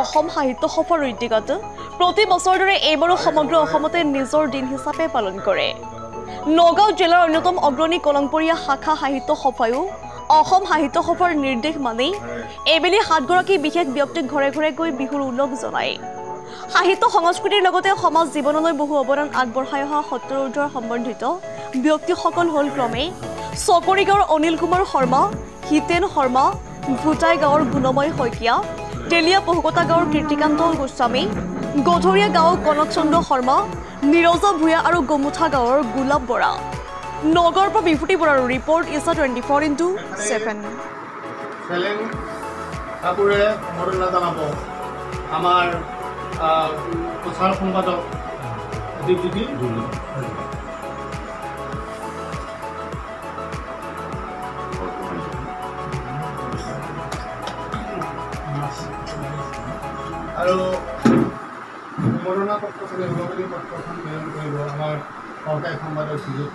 অসম সাহিত্য সভাৰ ঐতিহ্যত প্ৰতি বছৰৰ দৰে এইবাৰো সমগ্ৰ অসমতে নিজৰ দিন হিচাপে পালন কৰে। নগাঁও জিলাৰ অন্যতম অগ্ৰণী কলংপৰীয়া শাখা সাহিত্য সভায়ো অসম সাহিত্য সভাৰ নিৰ্দেশ মানি এইবেলি 7 গৰাকী বিশেষ ব্যক্তিক ঘৰে ঘৰে গৈ বিহুৰ উল্লেখ জনায়। সাহিত্য সংস্কৃতিৰ লগতে সমাজ জীৱনলৈ বহু অৱদান আগবঢ়াই অহা সত্তৰোৰ্ধৰ সম্বন্ধিত ব্যক্তিসকল হ'ল ক্ৰমে চকৰি গাঁৱৰ অনিল কুমাৰ শৰ্মা, হিতেন শৰ্মা, ভুটাই গাঁৱৰ গুণময় শইকীয়া, তেলীয়া পহুকটা গাঁৱৰ কীৰ্তিকান্ত গোস্বামী, গধৰীয়া গাঁৱৰ কনক চন্দ্ৰ শৰ্মা, নিৰজা ভূঞা আৰু গোমুঠা গাঁৱৰ গোলাপ বৰা। নগৰৰ পৰা বিভূতি বৰাৰ ৰিপৰ্ট ইছা 24/7। আমাৰ প্ৰচাৰ সম্পাদক দীপজ্যোতি আৰু সম্বৰ্ধনা পত্ৰখনে উলগনি পত্ৰখন প্ৰেৰণ কৰিব আমাৰ সহকাৰী সম্পাদক সুযোগ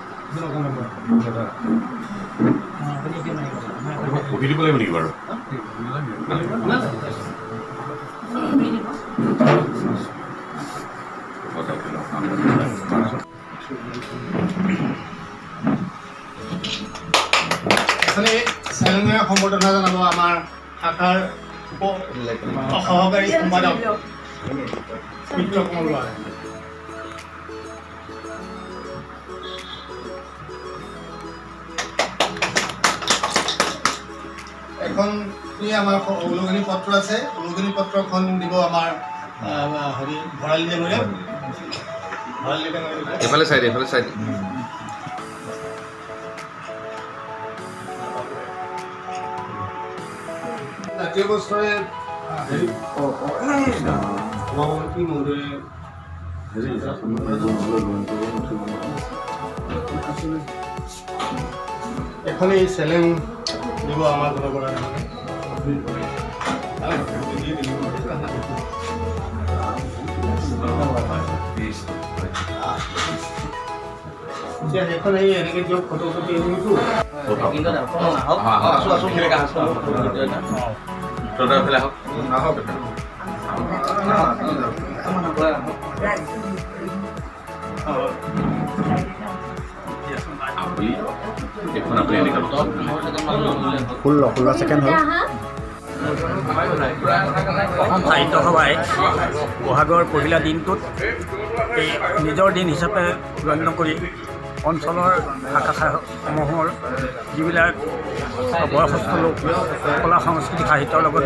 চেলেঙীয়া সম্বৰ্ধনা জনাব আমাৰ শাখাৰ সহকাৰী সম্পাদক মিত্ৰ কমল বৰা। এখন আমাৰ উলগনি পত্ৰ আছে, উলগনি পত্ৰখন দিব আমাৰ ভৰালী ডাঙৰীয়া। এইফালে চাইড জাতীয় বছৰে সভাপতি মহোদয়ে এখনেই চেলেং দিব আমাৰ ঘৰৰ পৰা এখন এনেকৈ দিয়ক ফটো কপি আনিছো ষোল্ল ছেকেণ্ড হ'ল। অসম সাহিত্য সভাই বহাগৰ পহিলা দিনটোত নিজৰ দিন হিচাপে গণ্য কৰি অঞ্চলৰ শাখাসমূহৰ যিবিলাক বয়সস্থ লোক কলা সংস্কৃতি সাহিত্যৰ লগত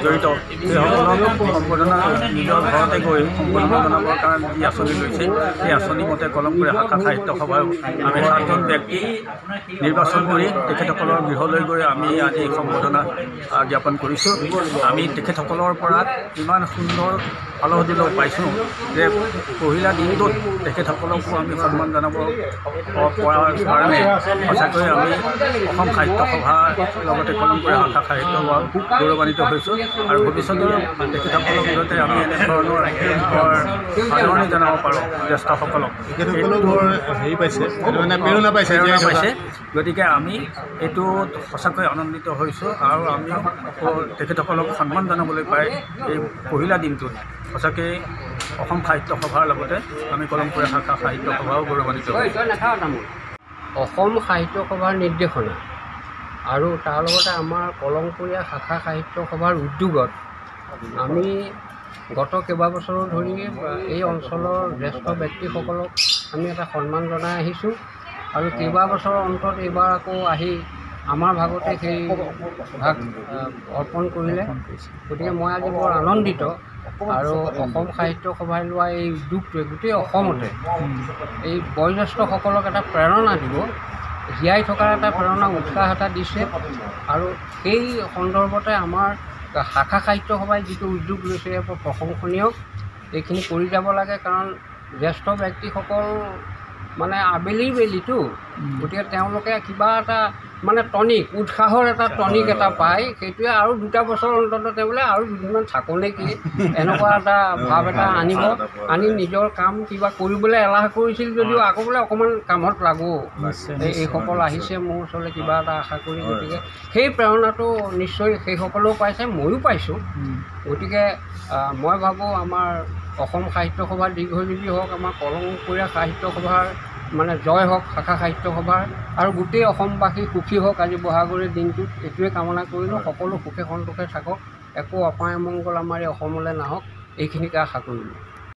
জড়িত সেইসকলক সম্বৰ্ধনা নিজৰ ঘৰতে গৈ সম্বৰ্ধনা জনাবৰ কাৰণে যি আঁচনি লৈছে সেই আঁচনি মতে কলমপুৰীয়া শাখা সাহিত্য সভাই আমি 7জন ব্যক্তি নিৰ্বাচন কৰি তেখেতসকলৰ গৃহলৈ গৈ আমি আজি সম্বৰ্ধনা জ্ঞাপন কৰিছোঁ। আমি তেখেতসকলৰ পৰা ইমান সুন্দৰ আলোচনা পাইছোঁ যে পহিলা দিনটোত তেখেতসকলকো আমি সন্মান জনাব পৰাৰ কাৰণে সঁচাকৈ আমি অসম সাহিত্য সভাৰ লগতে কলমপুৰীয়া শাখা সাহিত্য সভা গৌৰৱান্বিত হৈছোঁ আৰু ভৱিষ্যতৰ তেখেতসকলৰ ভিতৰতে আমি এনেধৰণৰ আদৰণি জনাব পাৰোঁ জ্যেষ্ঠসকলক। হেৰি পাইছে প্ৰেৰণা পাইছে, গতিকে আমি এইটোত সঁচাকৈ আনন্দিত হৈছোঁ আৰু আমি তেখেতসকলক সন্মান জনাবলৈ পাই এই পহিলা দিনটোত সঁচাকৈ অসম সাহিত্য সভাৰ লগতে আমি কলমপুৰীয়া শাখা সাহিত্য সভাও গৌৰৱান্বিত হৈছোঁ। অসম সাহিত্য সভাৰ নিৰ্দেশনা আৰু তাৰ লগতে আমাৰ কলমপুৰীয়া শাখা সাহিত্য সভাৰ উদ্যোগত আমি গত কেইবাবছৰো ধৰি এই অঞ্চলৰ জ্যেষ্ঠ ব্যক্তিসকলক আমি এটা সন্মান জনাই আহিছোঁ আৰু কেইবাবছৰৰ অন্তত এইবাৰ আকৌ আহি আমাৰ ভাগতে সেই ভাগ অৰ্পণ কৰিলে। গতিকে মই আজি বৰ আনন্দিত আৰু অসম সাহিত্য সভাই লোৱা এই উদ্যোগটোৱে গোটেই অসমতে এই বয়োজ্যেষ্ঠসকলক এটা প্ৰেৰণা দিব, জীয়াই থকাৰ এটা প্ৰেৰণা উৎসাহ এটা দিছে আৰু সেই সন্দৰ্ভতে আমাৰ শাখা সাহিত্য সভাই যিটো উদ্যোগ লৈছে বৰ প্ৰশংসনীয়। এইখিনি কৰি যাব লাগে কাৰণ জ্যেষ্ঠ ব্যক্তিসকল মানে আবেলিৰ বেলিটো, গতিকে তেওঁলোকে কিবা এটা মানে টনিক উৎসাহৰ এটা টনিক এটা পায় সেইটোৱে আৰু 2টা বছৰ অন্তত বোলে আৰু দুদিনমান থাকোঁ নেকি এনেকুৱা এটা ভাৱ এটা আনিব আনি নিজৰ কাম কিবা কৰিবলৈ এলাহ কৰিছিল যদিও আকৌ বোলে অকণমান কামত লাগো এইসকল আহিছে মোৰ ওচৰলৈ কিবা এটা আশা কৰি গতিকে সেই প্ৰেৰণাটো নিশ্চয় সেইসকলেও পাইছে ময়ো পাইছোঁ গতিকে মই ভাবোঁ আমাৰ অসম সাহিত্য সভাৰ দীৰ্ঘজীৱী হওক আমাৰ কলংপৰীয়া সাহিত্য সভাৰ মানে জয় হওক শাখা সাহিত্য সভাৰ আৰু গোটেই অসমবাসী সুখী হওক আজি বহাগৰে দিনটোত এইটোৱে কামনা কৰিলোঁ সকলো সুখে সন্তোষে থাকক একো অপায় মংগল আমাৰ এই অসমলৈ নাহক এইখিনিকে আশা কৰিলোঁ